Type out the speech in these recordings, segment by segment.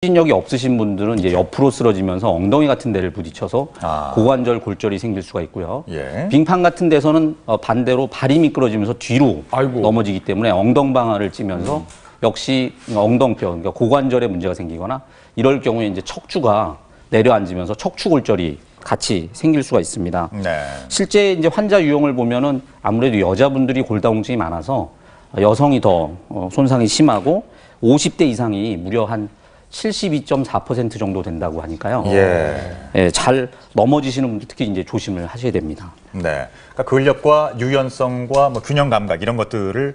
추진력이 없으신 분들은 이제 옆으로 쓰러지면서 엉덩이 같은 데를 부딪혀서 고관절 골절이 생길 수가 있고요. 예. 빙판 같은 데서는 반대로 발이 미끄러지면서 뒤로 아이고. 넘어지기 때문에 엉덩방아를 찌면서 역시 엉덩뼈, 그러니까 고관절에 문제가 생기거나 이럴 경우에 이제 척추가 내려앉으면서 척추 골절이 같이 생길 수가 있습니다. 네. 실제 이제 환자 유형을 보면은 아무래도 여자분들이 골다공증이 많아서 여성이 더 손상이 심하고 50대 이상이 무려 한 72.4% 정도 된다고 하니까요. 예, 잘 넘어지시는 분들 특히 이제 조심을 하셔야 됩니다. 네. 그러니까 근력과 유연성과 뭐 균형 감각 이런 것들을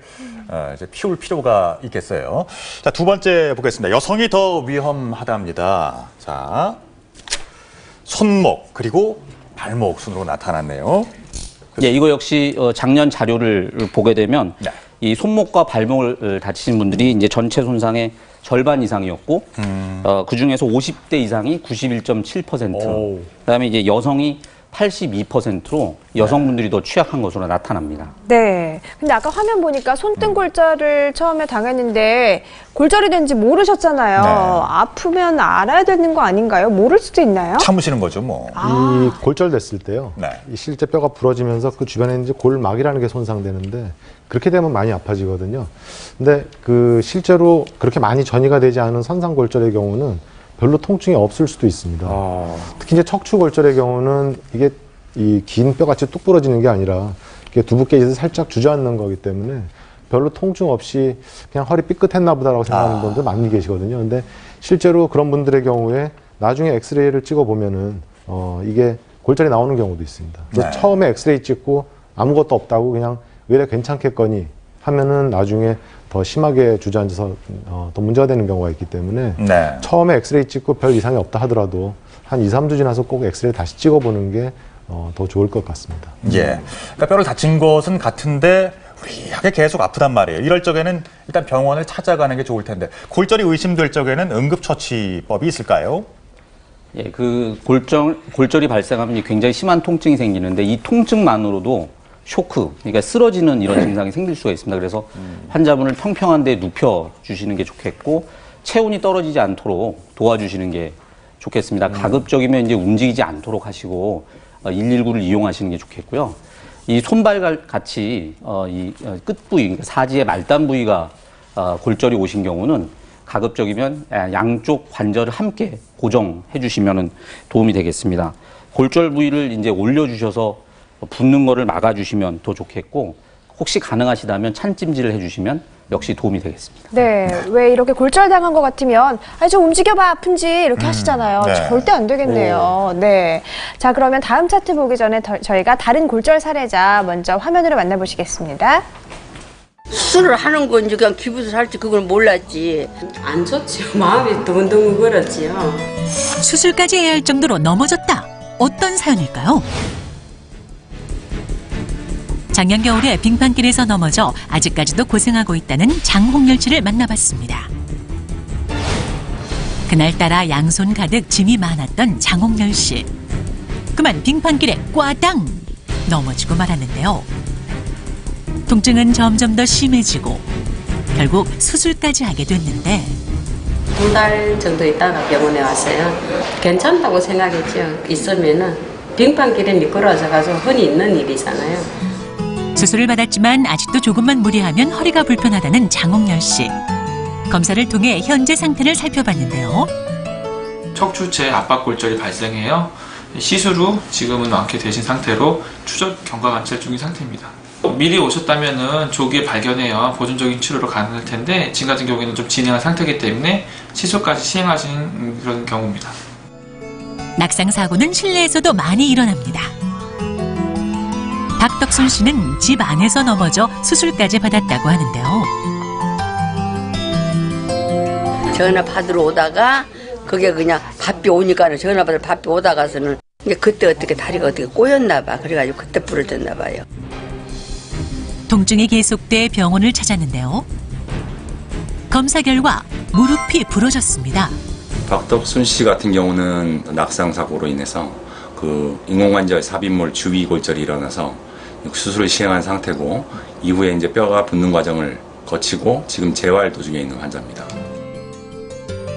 이제 키울 필요가 있겠어요. 자, 두 번째 보겠습니다. 여성이 더 위험하답니다. 자, 손목 그리고 발목 순으로 나타났네요. 예, 이거 역시 작년 자료를 보게 되면 네. 이 손목과 발목을 다치신 분들이 이제 전체 손상의 절반 이상이었고 그 중에서 50대 이상이 91.7%, 그다음에 이제 여성이 82%로 여성분들이 더 취약한 것으로 나타납니다. 네. 근데 아까 화면 보니까 손등 골절을 처음에 당했는데 골절이 된지 모르셨잖아요. 네. 아프면 알아야 되는 거 아닌가요? 모를 수도 있나요? 참으시는 거죠, 뭐. 이 골절됐을 때요. 네. 이 실제 뼈가 부러지면서 그 주변에 이제 골막이라는 게 손상되는데 그렇게 되면 많이 아파지거든요. 근데 그 실제로 그렇게 많이 전이가 되지 않은 선상 골절의 경우는 별로 통증이 없을 수도 있습니다. 특히 이제 척추 골절의 경우는 이게 이 긴 뼈같이 뚝 부러지는 게 아니라 이게 두부 깨지듯 살짝 주저앉는 거기 때문에 별로 통증 없이 그냥 허리 삐끗했나 보다라고 생각하는 분들 많이 계시거든요. 근데 실제로 그런 분들의 경우에 나중에 엑스레이를 찍어 보면은 이게 골절이 나오는 경우도 있습니다. 네. 처음에 엑스레이 찍고 아무것도 없다고 그냥 왜 괜찮겠거니 하면은 나중에 더 심하게 주저앉아서 더 문제가 되는 경우가 있기 때문에 네. 처음에 엑스레이 찍고 별 이상이 없다 하더라도 한 2, 3주 지나서 꼭 엑스레이 다시 찍어보는 게 더 좋을 것 같습니다. 예. 그러니까 뼈를 다친 것은 같은데 우리하게 계속 아프단 말이에요. 이럴 적에는 일단 병원을 찾아가는 게 좋을 텐데 골절이 의심될 적에는 응급처치법이 있을까요? 예, 그 골절이 발생하면 굉장히 심한 통증이 생기는데 이 통증만으로도 쇼크, 그러니까 쓰러지는 이런 증상이 생길 수가 있습니다. 그래서 환자분을 평평한 데 눕혀 주시는 게 좋겠고 체온이 떨어지지 않도록 도와주시는 게 좋겠습니다. 가급적이면 이제 움직이지 않도록 하시고 119를 이용하시는 게 좋겠고요. 이 손발 같이 이 끝 부위, 그러니까 사지의 말단 부위가 골절이 오신 경우는 가급적이면 양쪽 관절을 함께 고정해 주시면 도움이 되겠습니다. 골절 부위를 이제 올려주셔서 붓는 거를 막아주시면 더 좋겠고 혹시 가능하시다면 찬찜질을 해주시면 역시 도움이 되겠습니다. 네. 왜 이렇게 골절당한 것 같으면 좀 움직여봐 아픈지 이렇게 하시잖아요. 네. 절대 안 되겠네요. 네. 자, 그러면 다음 차트 보기 전에 저희가 다른 골절 사례자 먼저 화면으로 만나보시겠습니다. 수술을 하는 건지 그냥 기부술 할지 그걸 몰랐지. 안 좋지요. 마음이 두근두근 거렸지요. 수술까지 해야 할 정도로 넘어졌다. 어떤 사연일까요? 작년 겨울에 빙판길에서 넘어져 아직까지도 고생하고 있다는 장홍열 씨를 만나봤습니다. 그날따라 양손 가득 짐이 많았던 장홍열 씨. 그만 빙판길에 꽈당 넘어지고 말았는데요. 통증은 점점 더 심해지고 결국 수술까지 하게 됐는데 2달 정도 있다가 병원에 왔어요. 괜찮다고 생각했죠. 있으면은 빙판길에 미끄러져가지고 흔히 있는 일이잖아요. 수술을 받았지만 아직도 조금만 무리하면 허리가 불편하다는 장홍열 씨. 검사를 통해 현재 상태를 살펴봤는데요. 척추체 압박골절이 발생해요. 시술 후 지금은 완쾌되신 상태로 추적 경과관찰 중인 상태입니다. 미리 오셨다면 조기에 발견해야 보존적인 치료로 가능할 텐데 지금 같은 경우에는 좀 진행한 상태이기 때문에 시술까지 시행하신 그런 경우입니다. 낙상 사고는 실내에서도 많이 일어납니다. 박덕순 씨는 집 안에서 넘어져 수술까지 받았다고 하는데요. 전화 받으러 오다가 그게 그냥 바삐 오니까는 전화 받으러 바삐 오다가서는 그때 어떻게 다리가 어떻게 꼬였나 봐. 그래가지고 그때 부러졌나 봐요. 통증이 계속돼 병원을 찾았는데요. 검사 결과 무릎이 부러졌습니다. 박덕순 씨 같은 경우는 낙상 사고로 인해서 그 인공관절 삽입물 주위 골절이 일어나서 수술을 시행한 상태고 이후에 이제 뼈가 붙는 과정을 거치고 지금 재활 도중에 있는 환자입니다.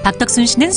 박덕순 씨는